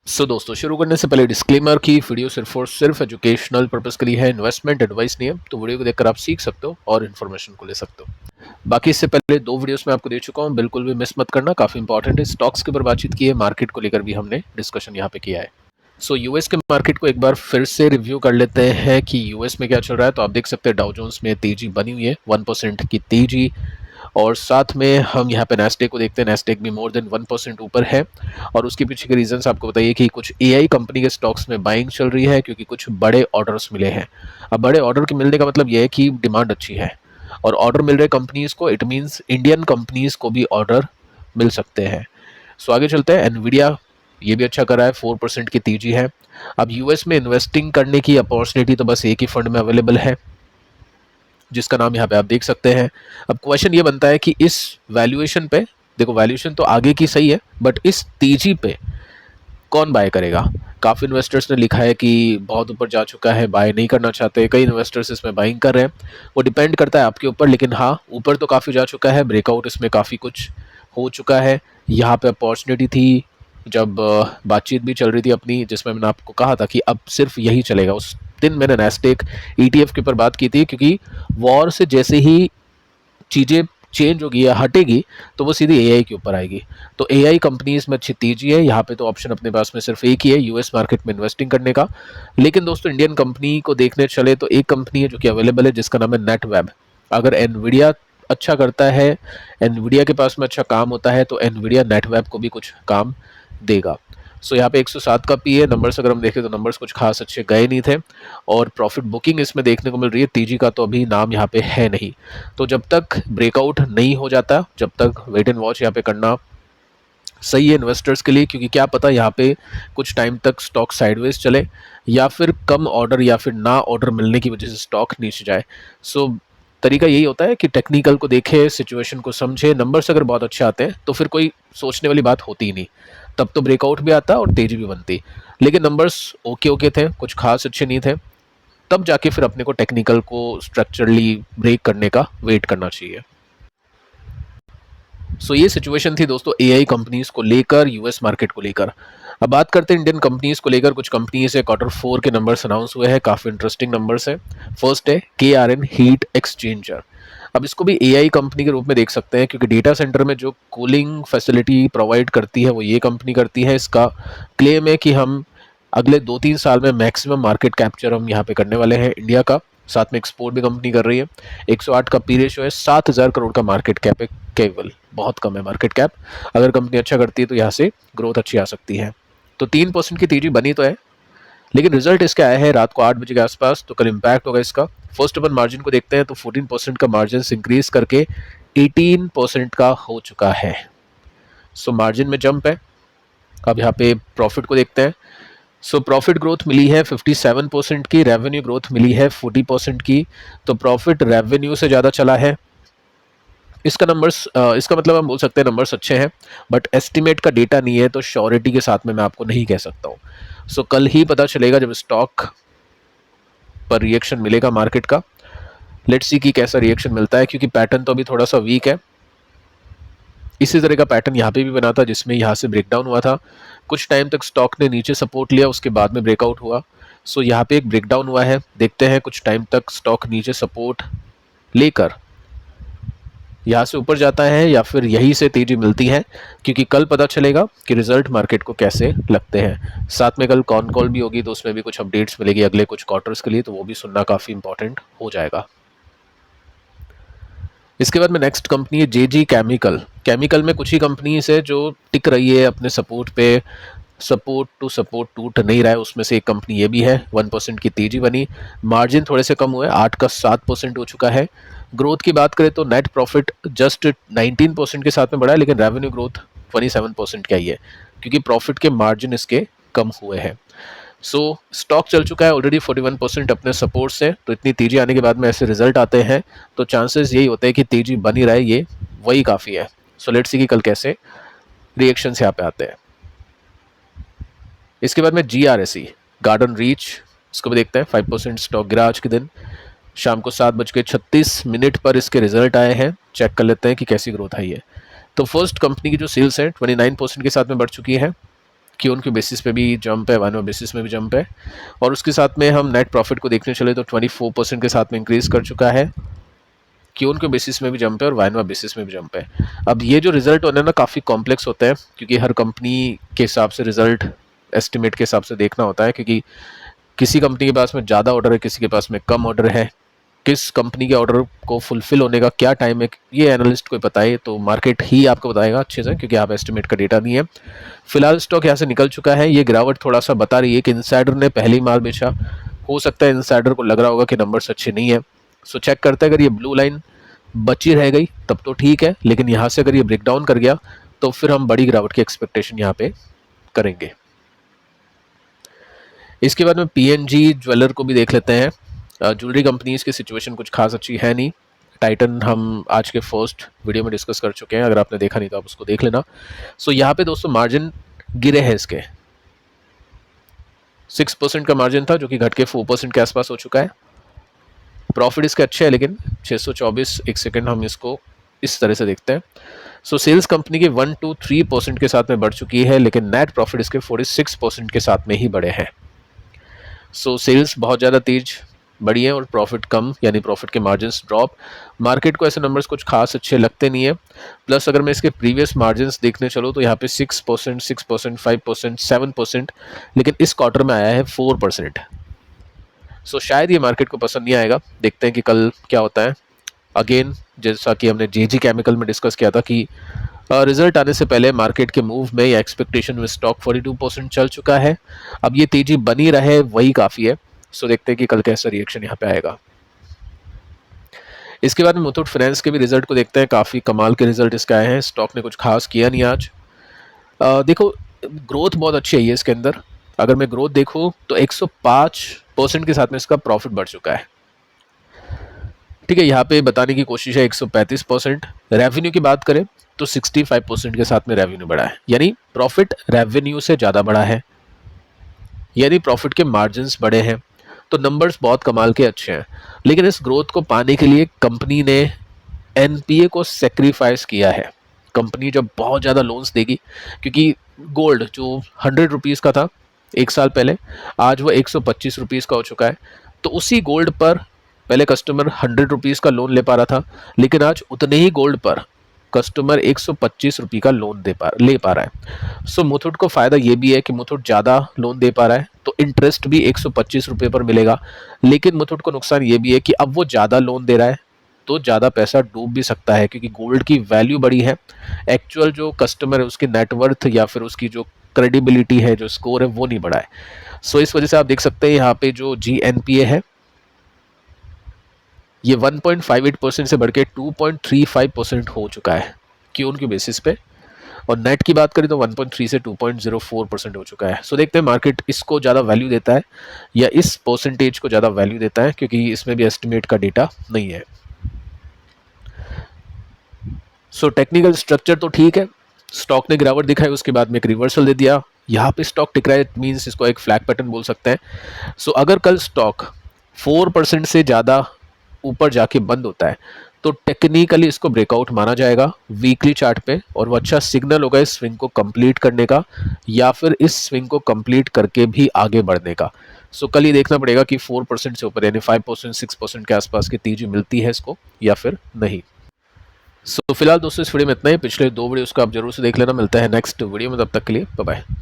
दोस्तों शुरू करने से पहले डिस्क्लेमर की वीडियो सिर्फ और सिर्फ एजुकेशनल पर्पस के लिए है, इन्वेस्टमेंट एडवाइस नहीं है। तो वीडियो को देखकर आप सीख सकते हो और इन्फॉर्मेशन को ले सकते हो। बाकी इससे पहले दो वीडियोस में आपको दे चुका हूं, बिल्कुल भी मिस मत करना, काफी इंपॉर्टेंट है। स्टॉक्स के ऊपर बातचीत की है, मार्केट को लेकर भी हमने डिस्कशन यहाँ पे किया है। यूएस के मार्केट को एक बार फिर से रिव्यू कर लेते हैं कि यूएस में क्या चल रहा है। तो आप देख सकते हैं डाउ जोन्स में तेजी बनी हुई है, 1% की तेजी। और साथ में हम यहाँ पे नेस्डेक को देखते हैं, नेस्डेक भी मोर देन 1% ऊपर है। और उसके पीछे के रीजंस आपको बताइए कि कुछ एआई कंपनी के स्टॉक्स में बाइंग चल रही है क्योंकि कुछ बड़े ऑर्डर्स मिले हैं। अब बड़े ऑर्डर के मिलने का मतलब यह है कि डिमांड अच्छी है और ऑर्डर मिल रहे कंपनीज को, इट मीन्स इंडियन कंपनीज को भी ऑर्डर मिल सकते हैं। आगे चलते हैं। एनवीडिया ये भी अच्छा कर रहा है, 4% की तेजी है। अब यूएस में इन्वेस्टिंग करने की अपॉर्चुनिटी तो बस एक ही फंड में अवेलेबल है, जिसका नाम यहाँ पे आप देख सकते हैं। अब क्वेश्चन ये बनता है कि इस वैल्यूएशन पे, देखो वैल्यूएशन तो आगे की सही है, बट इस तेजी पे कौन बाय करेगा। काफ़ी इन्वेस्टर्स ने लिखा है कि बहुत ऊपर जा चुका है, बाय नहीं करना चाहते। कई इन्वेस्टर्स इसमें बाइंग कर रहे हैं, वो डिपेंड करता है आपके ऊपर। लेकिन हाँ, ऊपर तो काफ़ी जा चुका है, ब्रेकआउट इसमें काफ़ी कुछ हो चुका है। यहाँ पे अपॉर्चुनिटी थी जब बातचीत भी चल रही थी अपनी, जिसमें मैंने आपको कहा था कि अब सिर्फ यही चलेगा। उस दिन मैंने नेस्टेक ईटीएफ के ऊपर बात की थी, क्योंकि वॉर से जैसे ही चीज़ें चेंज होगी या हटेगी तो वो सीधी एआई के ऊपर आएगी। तो एआई कंपनीज में अच्छी तेजी है। यहाँ पे तो ऑप्शन अपने पास में सिर्फ एक ही है, यूएस मार्केट में इन्वेस्टिंग करने का। लेकिन दोस्तों इंडियन कंपनी को देखने चले तो एक कंपनी है जो कि अवेलेबल है, जिसका नाम है नेटवेब। अगर एनवीडिया अच्छा करता है, एनवीडिया के पास में अच्छा काम होता है, तो एनवीडिया नेटवेब को भी कुछ काम देगा। यहाँ पे 107 का पी है। नंबर्स अगर हम देखें तो नंबर्स कुछ खास अच्छे गए नहीं थे और प्रॉफिट बुकिंग इसमें देखने को मिल रही है। तेजी का तो अभी नाम यहाँ पे है नहीं। तो जब तक ब्रेकआउट नहीं हो जाता, जब तक वेट एंड वॉच यहाँ पे करना सही है इन्वेस्टर्स के लिए, क्योंकि क्या पता यहाँ पे कुछ टाइम तक स्टॉक साइडवेज चले या फिर कम ऑर्डर या फिर ना ऑर्डर मिलने की वजह से स्टॉक नीचे जाए। तरीका यही होता है कि टेक्निकल को देखे, सिचुएशन को समझे। नंबर्स अगर बहुत अच्छे आते हैं तो फिर कोई सोचने वाली बात होती ही नहीं, तब तो ब्रेकआउट भी आता और तेजी भी बनती। लेकिन नंबर्स ओके ओके थे, कुछ खास अच्छे नहीं थे, तब जाके फिर अपने को टेक्निकल को स्ट्रक्चरली ब्रेक करने का वेट करना चाहिए। ये सिचुएशन थी दोस्तों एआई कंपनीज को लेकर, यूएस मार्केट को लेकर। अब बात करते हैं इंडियन कंपनीज को लेकर। कुछ कंपनीज है, Q4 के नंबर्स अनाउंस हुए हैं, काफ़ी इंटरेस्टिंग नंबर्स है। फर्स्ट है KRN हीट एक्सचेंजर। अब इसको भी एआई कंपनी के रूप में देख सकते हैं, क्योंकि डेटा सेंटर में जो कूलिंग फैसिलिटी प्रोवाइड करती है वो ये कंपनी करती है। इसका क्लेम है कि हम अगले 2-3 साल में मैक्सिमम मार्केट कैप्चर हम यहाँ पे करने वाले हैं इंडिया का। साथ में एक्सपोर्ट भी कंपनी कर रही है। 108 का पी रेशियो है, 7,000 करोड़ का मार्केट कैप है, केवल बहुत कम है मार्केट कैप। अगर कंपनी अच्छा करती है तो यहाँ से ग्रोथ अच्छी आ सकती है। तो 3% की तेजी बनी तो है, लेकिन रिजल्ट इसके आया है रात को 8 बजे के आसपास, तो कल इम्पैक्ट होगा इसका। फर्स्ट अपन मार्जिन को देखते हैं तो 14% का मार्जिन इंक्रीज करके 18% का हो चुका है। मार्जिन में जंप है। अब यहाँ पे प्रॉफिट को देखते हैं। प्रॉफिट ग्रोथ मिली है 57% की, रेवेन्यू ग्रोथ मिली है 40% की। तो प्रॉफिट रेवेन्यू से ज़्यादा चला है। इसका मतलब हम बोल सकते हैं नंबर्स अच्छे हैं, बट एस्टिमेट का डेटा नहीं है, तो श्योरिटी के साथ में मैं आपको नहीं कह सकता हूँ। कल ही पता चलेगा जब स्टॉक पर रिएक्शन मिलेगा मार्केट का। लेट्स सी कि कैसा रिएक्शन मिलता है, क्योंकि पैटर्न तो अभी थोड़ा सा वीक है। इसी तरह का पैटर्न यहाँ पे भी बना था, जिसमें यहाँ से ब्रेकडाउन हुआ था। कुछ टाइम तक स्टॉक ने नीचे सपोर्ट लिया, उसके बाद में ब्रेकआउट हुआ। यहाँ पे एक ब्रेकडाउन हुआ है। देखते हैं कुछ टाइम तक स्टॉक नीचे सपोर्ट लेकर यहाँ से ऊपर जाता है या फिर यहीं से तेजी मिलती है, क्योंकि कल पता चलेगा कि रिजल्ट मार्केट को कैसे लगते हैं। साथ में कल कॉन कॉल भी होगी, तो उसमें भी कुछ अपडेट्स मिलेगी अगले कुछ क्वार्टर्स के लिए, तो वो भी सुनना काफ़ी इंपॉर्टेंट हो जाएगा। इसके बाद में नेक्स्ट कंपनी है जेजी केमिकल। केमिकल में कुछ ही कंपनीज है जो टिक रही है अपने सपोर्ट पे, सपोर्ट टूट नहीं रहा है। उसमें से एक कंपनी ये भी है। 1% की तेजी बनी, मार्जिन थोड़े से कम हुए, 8 का 7% हो चुका है। ग्रोथ की बात करें तो नेट प्रॉफिट जस्ट 19% के साथ में बढ़ा है, लेकिन रेवेन्यू ग्रोथ 27% का ही है, क्योंकि प्रॉफिट के मार्जिन इसके कम हुए हैं। स्टॉक चल चुका है ऑलरेडी 41% अपने सपोर्ट से। तो इतनी तेजी आने के बाद में ऐसे रिजल्ट आते हैं तो चांसेस यही होते हैं कि तेजी बनी रहे, ये वही काफ़ी है। लेट्स सी कि कल कैसे रिएक्शंस यहाँ पे आते हैं। इसके बाद में GRSE गार्डन रीच, इसको भी देखते हैं। 5% स्टॉक गिरा आज के दिन। शाम को 7:36 पर इसके रिजल्ट आए हैं। चेक कर लेते हैं कि कैसी ग्रोथ आई है। तो फर्स्ट कंपनी की जो सेल्स है 29% के साथ में बढ़ चुकी है। क्यू ऑन क्यू बेसिस पे भी जंप है, वाइन बेसिस में भी जंप है। और उसके साथ में हम नेट प्रॉफिट को देखने चले तो 24% के साथ में इंक्रीज कर चुका है। क्यू ऑन क्यू बेसिस में भी जंप है और वाइन बेसिस में भी जंप है। अब ये जो रिजल्ट होने ना काफ़ी कॉम्प्लेक्स होता है, क्योंकि हर कंपनी के हिसाब से रिजल्ट एस्टिमेट के हिसाब से देखना होता है, क्योंकि किसी कंपनी के पास में ज़्यादा ऑर्डर है, किसी के पास में कम ऑर्डर है, किस कंपनी के ऑर्डर को फुलफिल होने का क्या टाइम है, ये एनालिस्ट को पता है, तो मार्केट ही आपको बताएगा अच्छे से, क्योंकि आप एस्टिमेट का डेटा नहीं है। फिलहाल स्टॉक यहाँ से निकल चुका है। ये गिरावट थोड़ा सा बता रही है कि इनसाइडर ने पहले ही माल बेचा, हो सकता है इनसाइडर को लग रहा होगा कि नंबर्स अच्छे नहीं है। सो चेक करते हैं, अगर ये ब्लू लाइन बची रह गई तब तो ठीक है, लेकिन यहाँ से अगर ये ब्रेक डाउन कर गया तो फिर हम बड़ी गिरावट की एक्सपेक्टेशन यहाँ पे करेंगे। इसके बाद में पीएनजी ज्वेलर को भी देख लेते हैं। ज्वेलरी कंपनीज की सिचुएशन कुछ खास अच्छी है नहीं। टाइटन हम आज के फर्स्ट वीडियो में डिस्कस कर चुके हैं, अगर आपने देखा नहीं तो आप उसको देख लेना। सो यहाँ पे दोस्तों मार्जिन गिरे हैं इसके, 6% का मार्जिन था जो कि घट के 4% के आसपास हो चुका है। प्रॉफिट इसके अच्छे है, लेकिन 624, एक सेकेंड हम इसको इस तरह से देखते हैं। सो सेल्स कंपनी के 1 to 3% के साथ में बढ़ चुकी है, लेकिन नेट प्रॉफिट इसके 46% के साथ में ही बढ़े हैं। सो सेल्स बहुत ज़्यादा तेज बढ़ी है और प्रॉफिट कम, यानी प्रॉफिट के मार्जिन्स ड्रॉप। मार्केट को ऐसे नंबर्स कुछ खास अच्छे लगते नहीं है। प्लस अगर मैं इसके प्रीवियस मार्जिन्स देखने चलूँ तो यहाँ पे 6%, 6%, 5%, 7%, लेकिन इस क्वार्टर में आया है 4%। सो शायद ये मार्केट को पसंद नहीं आएगा। देखते हैं कि कल क्या होता है। अगेन जैसा कि हमने जेजी केमिकल में डिस्कस किया था कि रिजल्ट आने से पहले मार्केट के मूव में या एक्सपेक्टेशन में स्टॉक 42% चल चुका है। अब ये तेजी बनी रहे वही काफ़ी है। सो देखते हैं कि कल कैसा रिएक्शन यहाँ पे आएगा। इसके बाद में मुथूट फाइनेंस के भी रिजल्ट को देखते हैं। काफ़ी कमाल के रिजल्ट इसके आए हैं। स्टॉक ने कुछ खास किया नहीं आज। देखो ग्रोथ बहुत अच्छी है इसके अंदर। अगर मैं ग्रोथ देखूँ तो 105% के साथ में इसका प्रॉफिट बढ़ चुका है। ठीक है, यहाँ पे बताने की कोशिश है 135%। रेवेन्यू की बात करें तो 65% के साथ में रेवेन्यू बढ़ा है, यानी प्रॉफिट रेवेन्यू से ज़्यादा बढ़ा है, यानी प्रॉफिट के मार्जिन्स बड़े हैं। तो नंबर्स बहुत कमाल के अच्छे हैं। लेकिन इस ग्रोथ को पाने के लिए कंपनी ने एनपीए को सेक्रीफाइस किया है। कंपनी जब बहुत ज़्यादा लोन्स देगी, क्योंकि गोल्ड जो 100 रुपीज़ का था एक साल पहले, आज वो 125 रुपीज़ का हो चुका है। तो उसी गोल्ड पर पहले कस्टमर 100 रुपीज़ का लोन ले पा रहा था, लेकिन आज उतने ही गोल्ड पर कस्टमर 125 रुपये का लोन ले पा रहा है। सो मुथूट को फ़ायदा ये भी है कि मुथूट ज़्यादा लोन दे पा रहा है, तो इंटरेस्ट भी 125 रुपये पर मिलेगा। लेकिन मुथूट को नुकसान ये भी है कि अब वो ज़्यादा लोन दे रहा है तो ज़्यादा पैसा डूब भी सकता है, क्योंकि गोल्ड की वैल्यू बढ़ी है। एक्चुअल जो कस्टमर है उसकी नेटवर्थ या फिर उसकी जो क्रेडिबिलिटी है, जो स्कोर है, वो नहीं बढ़ा है। सो इस वजह से आप देख सकते हैं यहाँ पे जो GNPA है ये 1.58% से बढ़ के 2.35% हो चुका है क्यू ऑन क्यू बेसिस पे। और नेट की बात करें तो 1.3 से 2.04% हो चुका है। सो देखते हैं मार्केट इसको ज़्यादा वैल्यू देता है या इस परसेंटेज को ज़्यादा वैल्यू देता है, क्योंकि इसमें भी एस्टिमेट का डेटा नहीं है। सो टेक्निकल स्ट्रक्चर तो ठीक है। स्टॉक ने गिरावट दिखाई, उसके बाद में एक रिवर्सल दे दिया। यहाँ पे स्टॉक टिक रहा है, इट मीन्स इसको एक फ्लैग पैटर्न बोल सकते हैं। सो अगर कल स्टॉक 4% से ज़्यादा ऊपर जाके बंद होता है तो टेक्निकली इसको ब्रेकआउट माना जाएगा वीकली चार्ट पे, और वो अच्छा सिग्नल होगा इस स्विंग को कंप्लीट करने का, या फिर इस स्विंग को कंप्लीट करके भी आगे बढ़ने का। सो कल ये देखना पड़ेगा कि 4% से ऊपर यानी 5%, 6% के आसपास की तेजी मिलती है इसको या फिर नहीं। सो फिलहाल दोस्तों इस वीडियो में इतना ही। पिछले 2 वीडियोस को आप जरूर से देख लेना। मिलता है नेक्स्ट वीडियो में, तब तक के लिए बाय बाय।